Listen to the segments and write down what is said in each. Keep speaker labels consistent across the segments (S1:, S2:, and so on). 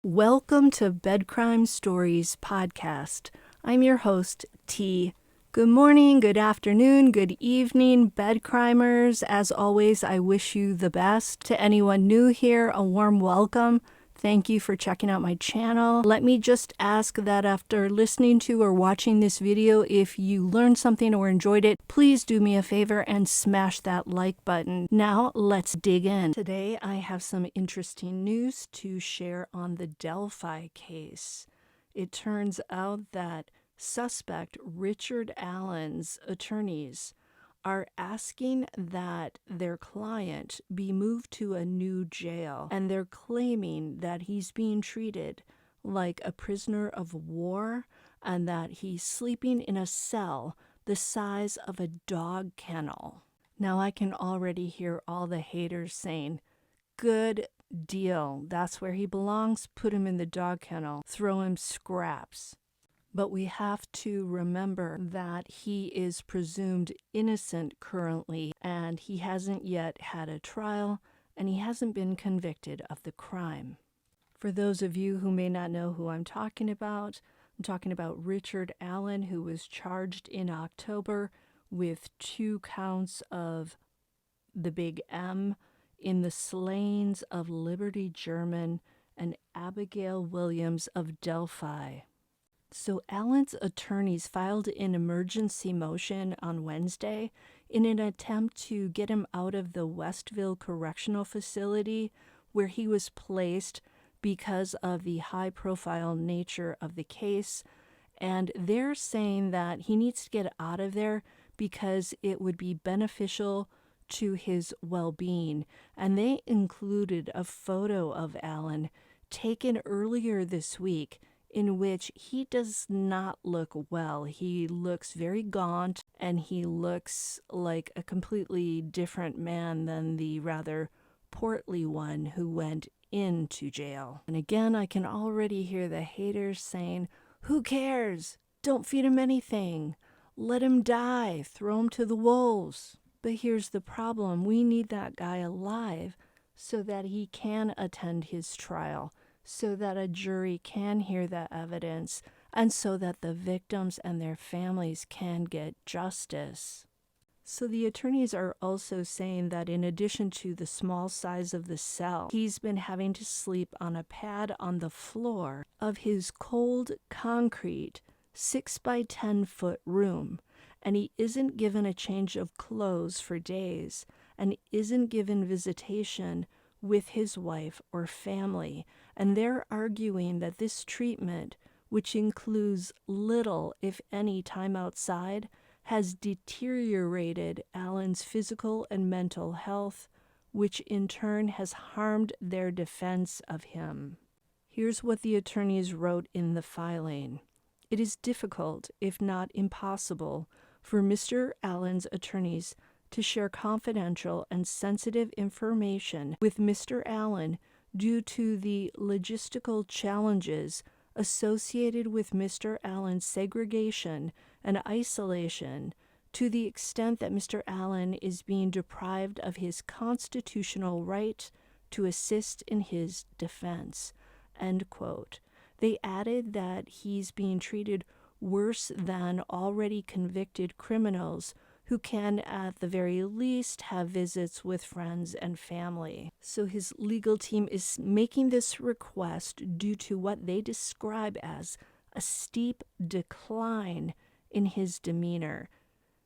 S1: Welcome to Bed Crime Stories podcast. I'm your host, T. Good morning, good afternoon, good evening, bed crimers. As always, I wish you the best. To anyone new here, a warm welcome. Thank you for checking out my channel. Let me just ask that after listening to or watching this video, if you learned something or enjoyed it, please do me a favor and smash that like button. Now, let's dig in. Today, I have some interesting news to share on the Delphi case. It turns out that suspect Richard Allen's attorneys are asking that their client be moved to a new jail, and they're claiming that he's being treated like a prisoner of war and that he's sleeping in a cell the size of a dog kennel. Now I can already hear all the haters saying, "Good deal, that's where he belongs, put him in the dog kennel, throw him scraps." But we have to remember that he is presumed innocent currently, and he hasn't yet had a trial, and he hasn't been convicted of the crime. For those of you who may not know who I'm talking about Richard Allen, who was charged in October with 2 counts of the Big M in the slayings of Liberty German and Abigail Williams of Delphi. So Allen's attorneys filed an emergency motion on Wednesday in an attempt to get him out of the Westville Correctional Facility where he was placed because of the high-profile nature of the case. And they're saying that he needs to get out of there because it would be beneficial to his well-being. And they included a photo of Allen taken earlier this week in which he does not look well. He looks very gaunt, and he looks like a completely different man than the rather portly one who went into jail. And again, I can already hear the haters saying, "Who cares? Don't feed him anything. Let him die. Throw him to the wolves." But here's the problem. We need that guy alive so that he can attend his trial, so that a jury can hear the evidence, and so that the victims and their families can get justice. So the attorneys are also saying that in addition to the small size of the cell, he's been having to sleep on a pad on the floor of his cold concrete 6 by 10 foot room, and he isn't given a change of clothes for days, and isn't given visitation with his wife or family. And they're arguing that this treatment, which includes little, if any, time outside, has deteriorated Allen's physical and mental health, which in turn has harmed their defense of him. Here's what the attorneys wrote in the filing. It is difficult, if not impossible, for Mr. Allen's attorneys to share confidential and sensitive information with Mr. Allen due to the logistical challenges associated with Mr. Allen's segregation and isolation, to the extent that Mr. Allen is being deprived of his constitutional right to assist in his defense. End quote. They added that he's being treated worse than already convicted criminals who can at the very least have visits with friends and family. So his legal team is making this request due to what they describe as a steep decline in his demeanor.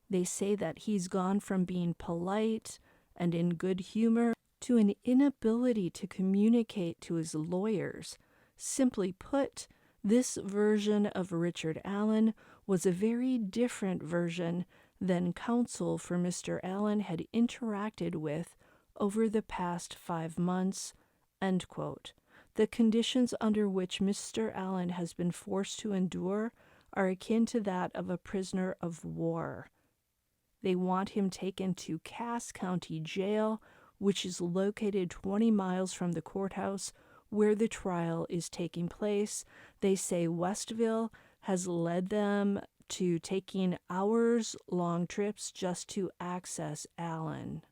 S1: They say that he's gone from being polite and in good humor to an inability to communicate to his lawyers. Simply put, this version of Richard Allen was a very different version than counsel for Mr. Allen had interacted with over the past 5 months, end quote. The conditions under which Mr. Allen has been forced to endure are akin to that of a prisoner of war. They want him taken to Cass County Jail, which is located 20 miles from the courthouse where the trial is taking place. They say Westville has led them to taking hours-long trips just to access Allen.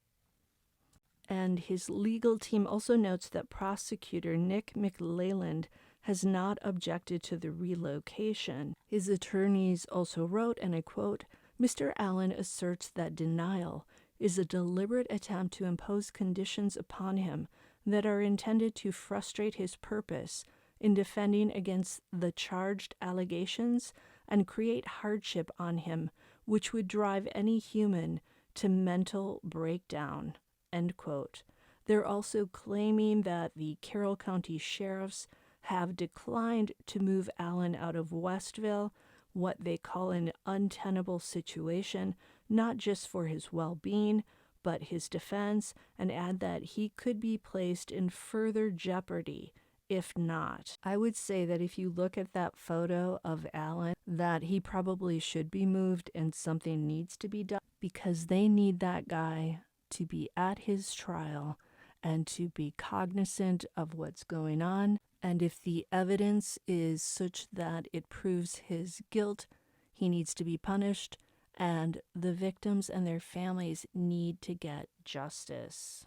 S1: And his legal team also notes that prosecutor Nick McLeland has not objected to the relocation. His attorneys also wrote, and I quote, Mr. Allen asserts that denial is a deliberate attempt to impose conditions upon him that are intended to frustrate his purpose in defending against the charged allegations and create hardship on him, which would drive any human to mental breakdown. End quote. They're also claiming that the Carroll County sheriffs have declined to move Allen out of Westville, what they call an untenable situation, not just for his well-being, but his defense, and add that he could be placed in further jeopardy if not. I would say that if you look at that photo of Allen, that he probably should be moved and something needs to be done because they need that guy to be at his trial and to be cognizant of what's going on. And if the evidence is such that it proves his guilt, he needs to be punished, and the victims and their families need to get justice.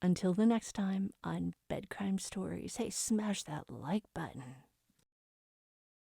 S1: Until the next time on Bed Crime Stories, hey, smash that like button.